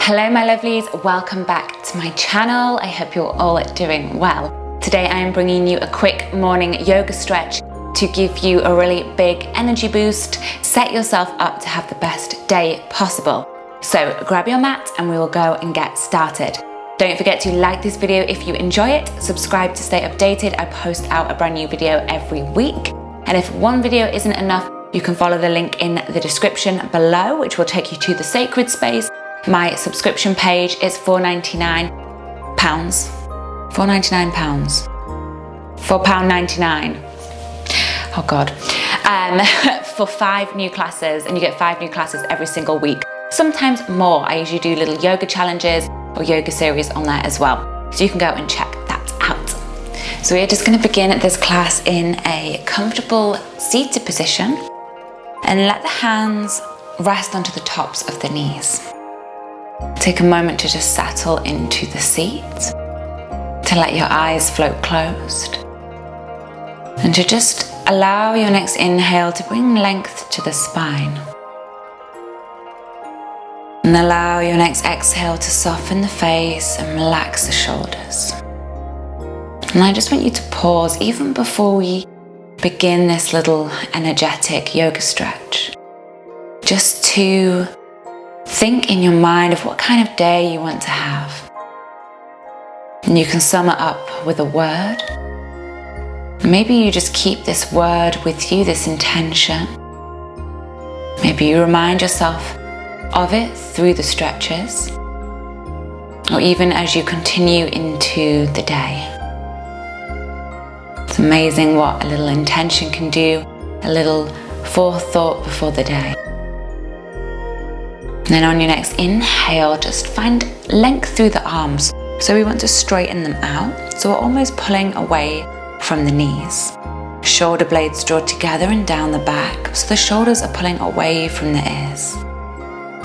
Hello my lovelies, welcome back to my channel. I hope you're all doing well. Today I am bringing you a quick morning yoga stretch to give you a really big energy boost, set yourself up to have the best day possible. So grab your mat and we will go and get started. Don't forget to like this video if you enjoy it, subscribe to stay updated. I post out a brand new video every week. And if one video isn't enough, you can follow the link in the description below, which will take you to the sacred space. My subscription page is £4.99. £4.99. Oh God. For 5 new classes, and you get 5 new classes every single week. Sometimes more. I usually do little yoga challenges or yoga series on there as well. So you can go and check that out. So we're just going to begin this class in a comfortable seated position and let the hands rest onto the tops of the knees. Take a moment to just settle into the seat, to let your eyes float closed, and to just allow your next inhale to bring length to the spine. And allow your next exhale to soften the face and relax the shoulders. And I just want you to pause even before we begin this little energetic yoga stretch, just to think in your mind of what kind of day you want to have. And you can sum it up with a word. Maybe you just keep this word with you, this intention. Maybe you remind yourself of it through the stretches, or even as you continue into the day. It's amazing what a little intention can do, a little forethought before the day. And then on your next inhale, just find length through the arms. So we want to straighten them out. So we're almost pulling away from the knees. Shoulder blades draw together and down the back. So the shoulders are pulling away from the ears.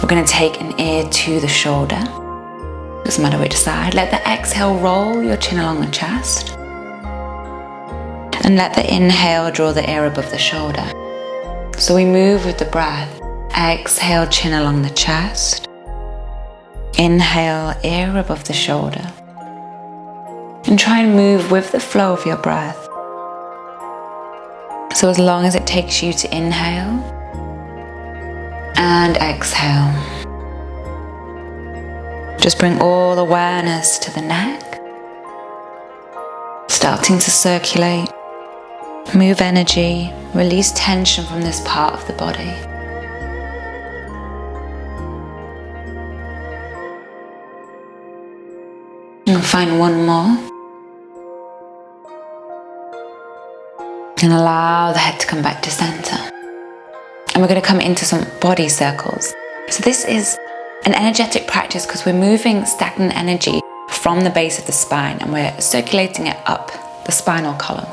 We're going to take an ear to the shoulder. Doesn't matter which side. Let the exhale roll your chin along the chest. And let the inhale draw the ear above the shoulder. So we move with the breath. Exhale, chin along the chest. Inhale, ear above the shoulder. And try and move with the flow of your breath. So as long as it takes you to inhale and exhale. Just bring all awareness to the neck. Starting to circulate. Move energy. Release tension from this part of the body. And find one more. And allow the head to come back to center. And we're going to come into some body circles. So this is an energetic practice because we're moving stagnant energy from the base of the spine and we're circulating it up the spinal column.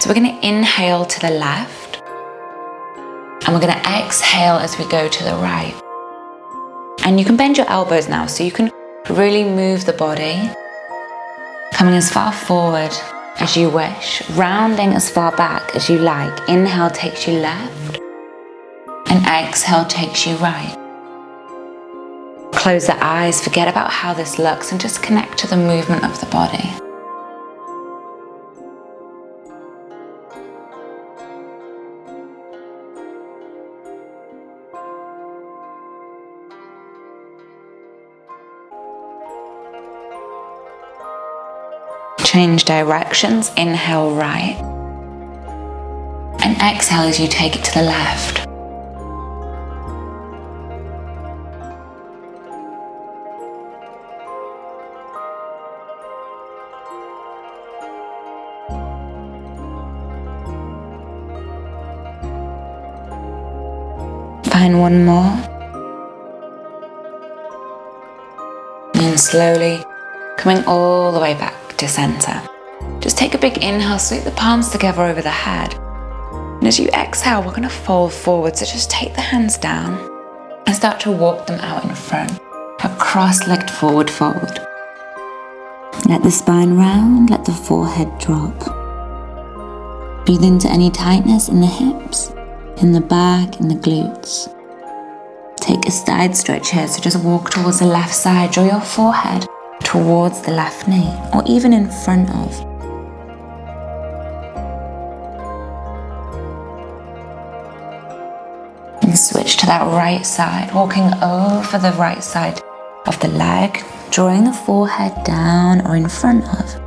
So we're going to inhale to the left and we're going to exhale as we go to the right. And you can bend your elbows now so you can really move the body. Coming as far forward as you wish, rounding as far back as you like. Inhale takes you left, and exhale takes you right. Close the eyes, forget about how this looks, and just connect to the movement of the body. Change directions, inhale right, and exhale as you take it to the left. Find one more, and slowly coming all the way back to center. Just take a big inhale, sweep the palms together over the head. And as you exhale, we're going to fold forward. So just take the hands down and start to walk them out in front. A cross-legged forward fold. Let the spine round, let the forehead drop. Breathe into any tightness in the hips, in the back, in the glutes. Take a side stretch here, so just walk towards the left side, draw your forehead towards the left knee, or even in front of. And switch to that right side, walking over the right side of the leg, drawing the forehead down or in front of.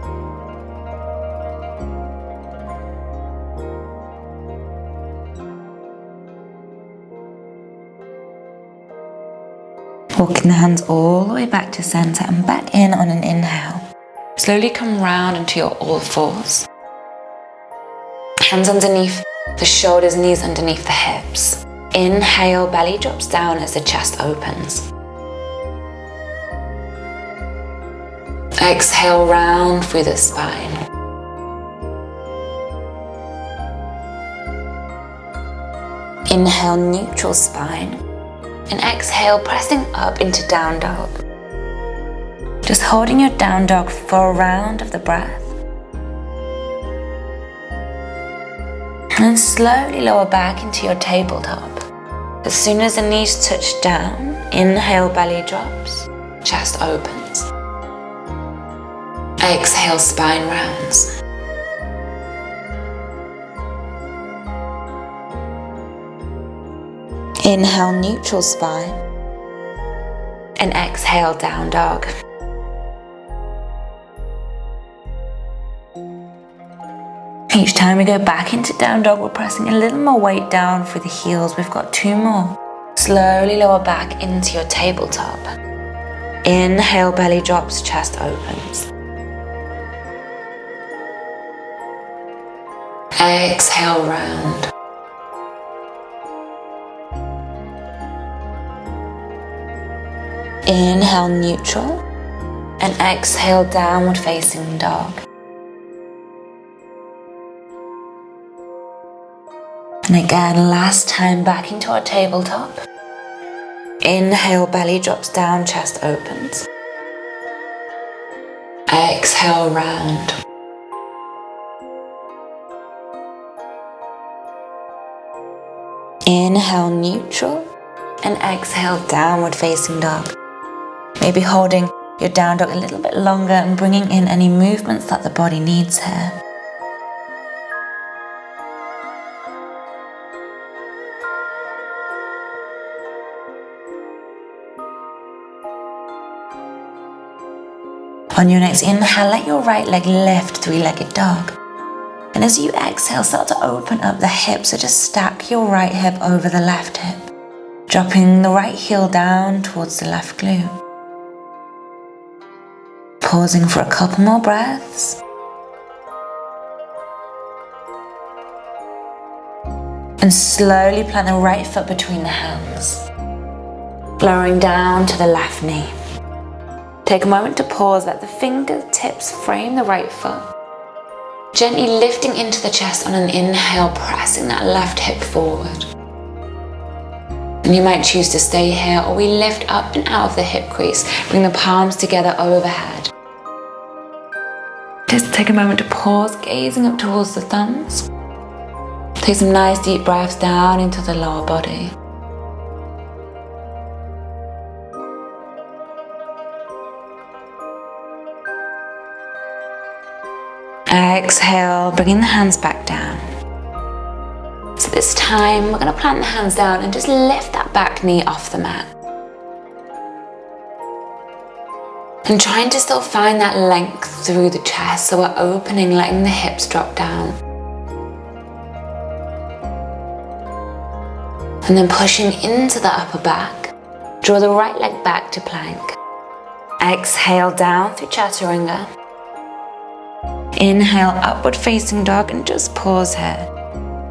Walking the hands all the way back to center and back in on an inhale. Slowly come round into your all fours. Hands underneath the shoulders, knees underneath the hips. Inhale, belly drops down as the chest opens. Exhale, round through the spine. Inhale, neutral spine. And exhale, pressing up into down dog. Just holding your down dog for a round of the breath. And then slowly lower back into your tabletop. As soon as the knees touch down, inhale, belly drops, chest opens. Exhale, spine rounds. Inhale, neutral spine. And exhale, down dog. Each time we go back into down dog, we're pressing a little more weight down through the heels. We've got 2 more. Slowly lower back into your tabletop. Inhale, belly drops, chest opens. Exhale, round. Inhale, neutral. And exhale, downward facing dog. And again, last time back into our tabletop. Inhale, belly drops down, chest opens. Exhale, round. Inhale, neutral. And exhale, downward facing dog. Maybe holding your down dog a little bit longer and bringing in any movements that the body needs here. On your next inhale, let your right leg lift, 3-legged dog. And as you exhale, start to open up the hips, so just stack your right hip over the left hip, dropping the right heel down towards the left glute. Pausing for a couple more breaths. And slowly plant the right foot between the hands, lowering down to the left knee. Take a moment to pause, let the fingertips frame the right foot. Gently lifting into the chest on an inhale, pressing that left hip forward. And you might choose to stay here, or we lift up and out of the hip crease, bring the palms together overhead. Just take a moment to pause, gazing up towards the thumbs. Take some nice deep breaths down into the lower body. Exhale, bringing the hands back down. So this time, we're going to plant the hands down and just lift that back knee off the mat. And trying to still find that length through the chest, so we're opening, letting the hips drop down. And then pushing into the upper back. Draw the right leg back to plank. Exhale down through chaturanga. Inhale, upward facing dog, and just pause here.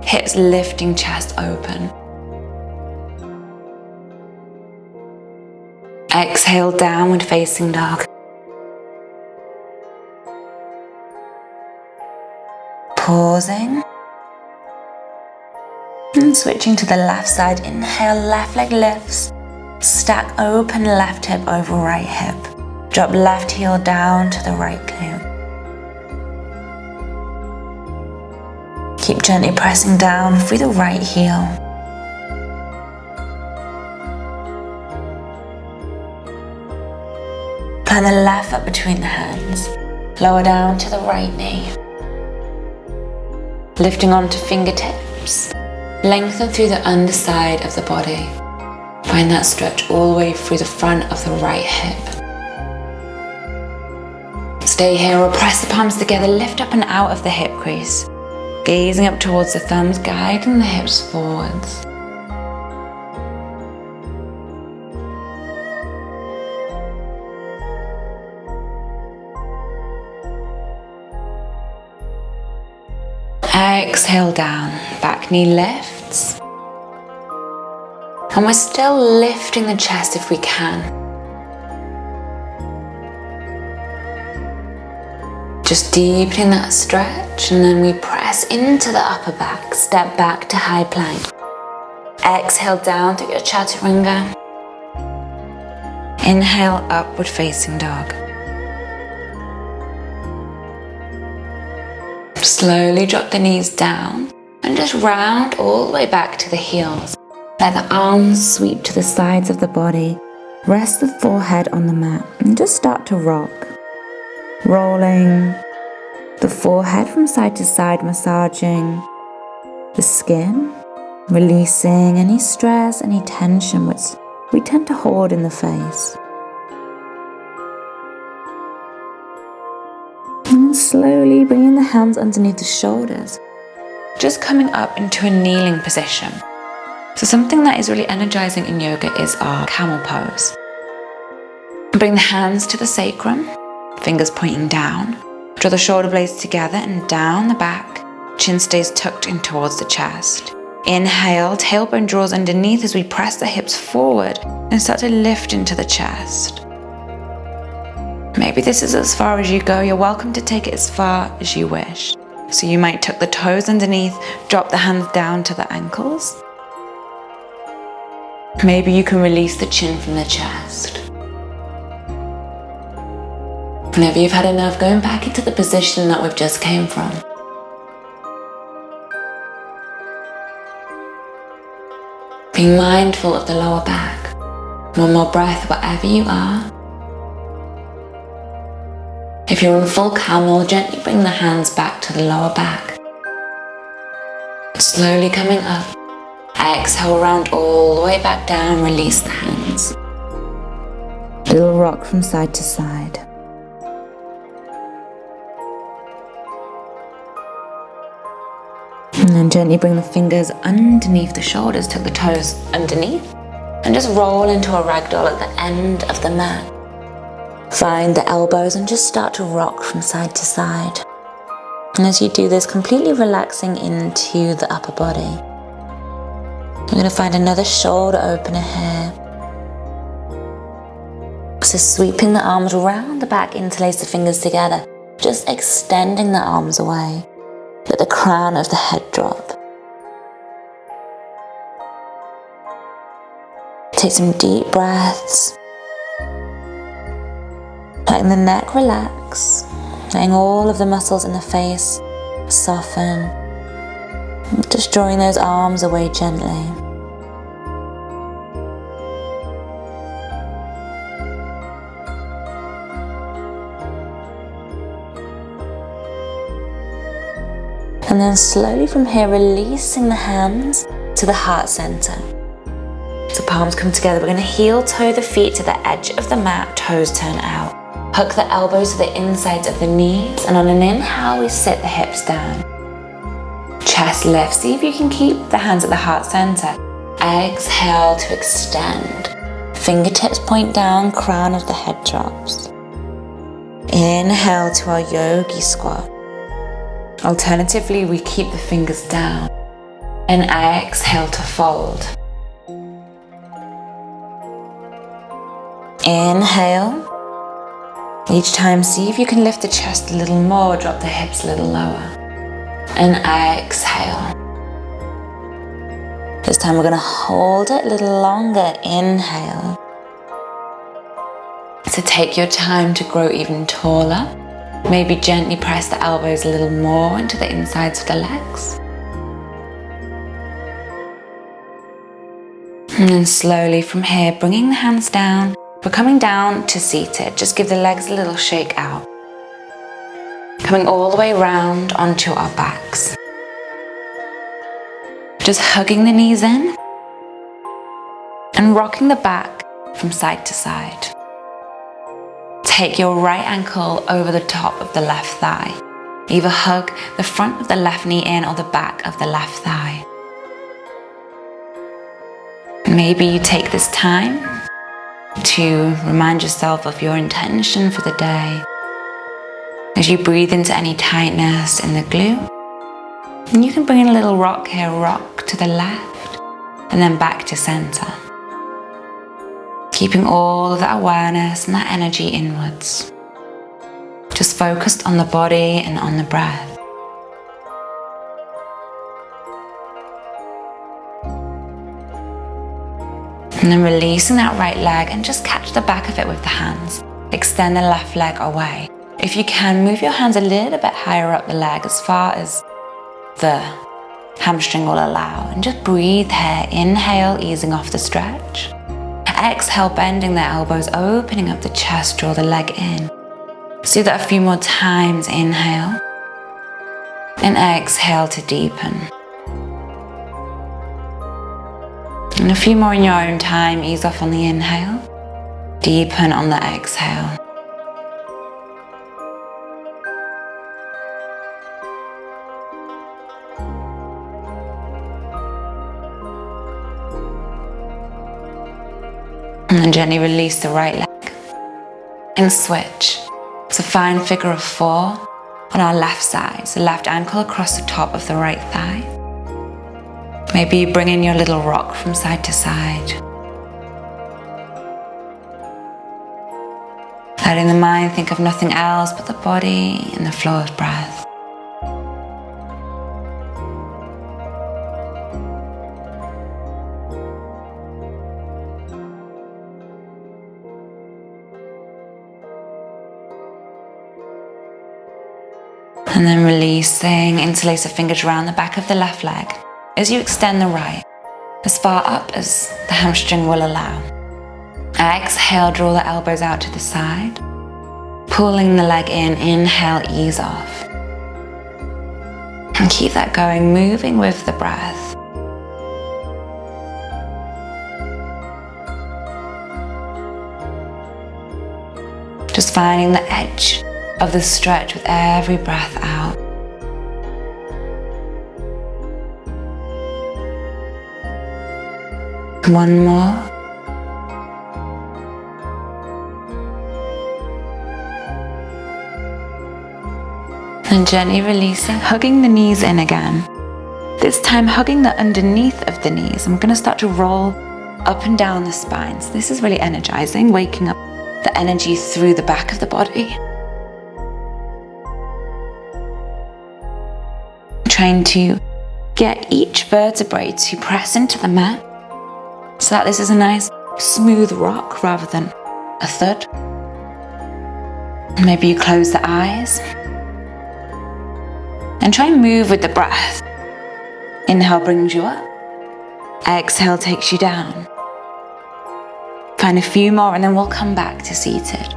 Hips lifting, chest open. Exhale, downward facing dog. Pausing. And switching to the left side. Inhale, left leg lifts. Stack open left hip over right hip. Drop left heel down to the right glute. Keep gently pressing down through the right heel. Find the left foot between the hands. Lower down to the right knee. Lifting onto fingertips. Lengthen through the underside of the body. Find that stretch all the way through the front of the right hip. Stay here or press the palms together, lift up and out of the hip crease. Gazing up towards the thumbs, guiding the hips forwards. Exhale down, back knee lifts. And we're still lifting the chest if we can. Just deepening that stretch, and then we press into the upper back, step back to high plank. Exhale down through your chaturanga. Inhale, upward facing dog. Slowly drop the knees down and just round all the way back to the heels. Let the arms sweep to the sides of the body. Rest the forehead on the mat and just start to rock. Rolling the forehead from side to side, massaging the skin, releasing any stress, any tension which we tend to hold in the face. And then slowly bringing the hands underneath the shoulders, just coming up into a kneeling position. So something that is really energizing in yoga is our camel pose. Bring the hands to the sacrum, fingers pointing down. Draw the shoulder blades together and down the back. Chin stays tucked in towards the chest. Inhale, tailbone draws underneath as we press the hips forward and start to lift into the chest. Maybe this is as far as you go. You're welcome to take it as far as you wish. So you might tuck the toes underneath, drop the hands down to the ankles. Maybe you can release the chin from the chest. Whenever you've had enough, going back into the position that we've just came from. Being mindful of the lower back. One more breath wherever you are. If you're in full camel, gently bring the hands back to the lower back. Slowly coming up. Exhale, round all the way back down, release the hands. Little rock from side to side. And then gently bring the fingers underneath the shoulders, tuck the toes underneath, and just roll into a ragdoll at the end of the mat. Find the elbows and just start to rock from side to side. And as you do this, completely relaxing into the upper body. You're going to find another shoulder opener here. So sweeping the arms around the back, interlace the fingers together, just extending the arms away. Let the crown of the head drop. Take some deep breaths. Letting the neck relax. Letting all of the muscles in the face soften. Just drawing those arms away gently. And then slowly from here, releasing the hands to the heart center. So palms come together. We're going to heel toe the feet to the edge of the mat, toes turn out. Hook the elbows to the insides of the knees, and on an inhale, we sit the hips down. Chest lifts. See if you can keep the hands at the heart center. Exhale to extend. Fingertips point down, crown of the head drops. Inhale to our yogi squat. Alternatively, we keep the fingers down and exhale to fold. Inhale. Each time, see if you can lift the chest a little more, drop the hips a little lower. And exhale. This time we're going to hold it a little longer. Inhale. So take your time to grow even taller. Maybe gently press the elbows a little more into the insides of the legs. And then slowly from here, bringing the hands down, We're coming down to seated. Just give the legs a little shake out. Coming all the way round onto our backs. Just hugging the knees in and rocking the back from side to side. Take your right ankle over the top of the left thigh. Either hug the front of the left knee in or the back of the left thigh. Maybe you take this time to remind yourself of your intention for the day. As you breathe into any tightness in the glute, and you can bring in a little rock here, rock to the left, and then back to center. Keeping all of that awareness and that energy inwards. Just focused on the body and on the breath. And then releasing that right leg and just catch the back of it with the hands. Extend the left leg away. If you can, move your hands a little bit higher up the leg as far as the hamstring will allow, and just breathe here. Inhale, easing off the stretch. Exhale, bending the elbows, opening up the chest, draw the leg in. Let's do that a few more times. Inhale and exhale to deepen. And a few more in your own time. Ease off on the inhale, deepen on the exhale. And then gently release the right leg and switch. So find figure of 4 on our left side. So left ankle across the top of the right thigh. Maybe you bring in your little rock from side to side. Letting the mind think of nothing else but the body and the flow of breath. And then releasing, interlace the fingers around the back of the left leg as you extend the right as far up as the hamstring will allow. Exhale, draw the elbows out to the side, pulling the leg in. Inhale, ease off. And keep that going, moving with the breath. Just finding the edge of the stretch with every breath out. One more. And gently releasing, hugging the knees in again. This time hugging the underneath of the knees. I'm going to start to roll up and down the spine. So this is really energizing, waking up the energy through the back of the body. Trying to get each vertebrae to press into the mat so that this is a nice smooth rock rather than a thud. Maybe you close the eyes and try and move with the breath. Inhale brings you up. Exhale takes you down. Find a few more and then we'll come back to seated.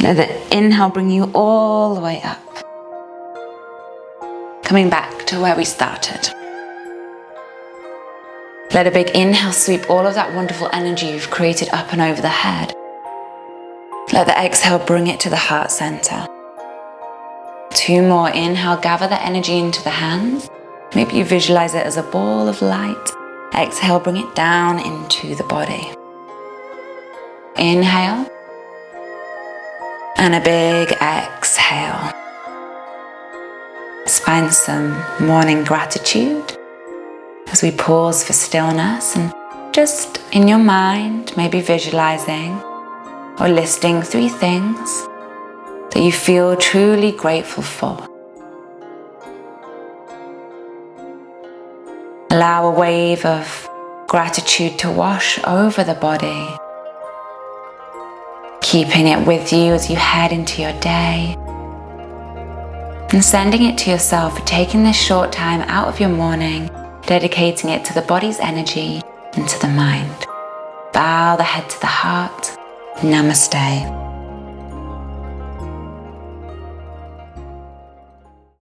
Let the inhale bring you all the way up. Coming back to where we started. Let a big inhale sweep all of that wonderful energy you've created up and over the head. Let the exhale bring it to the heart center. 2 more. Inhale, gather the energy into the hands. Maybe you visualize it as a ball of light. Exhale, bring it down into the body. Inhale. And a big exhale. Let's find some morning gratitude as we pause for stillness and just in your mind, maybe visualizing or listing 3 things that you feel truly grateful for. Allow a wave of gratitude to wash over the body, keeping it with you as you head into your day. And sending it to yourself for taking this short time out of your morning, dedicating it to the body's energy and to the mind. Bow the head to the heart. Namaste.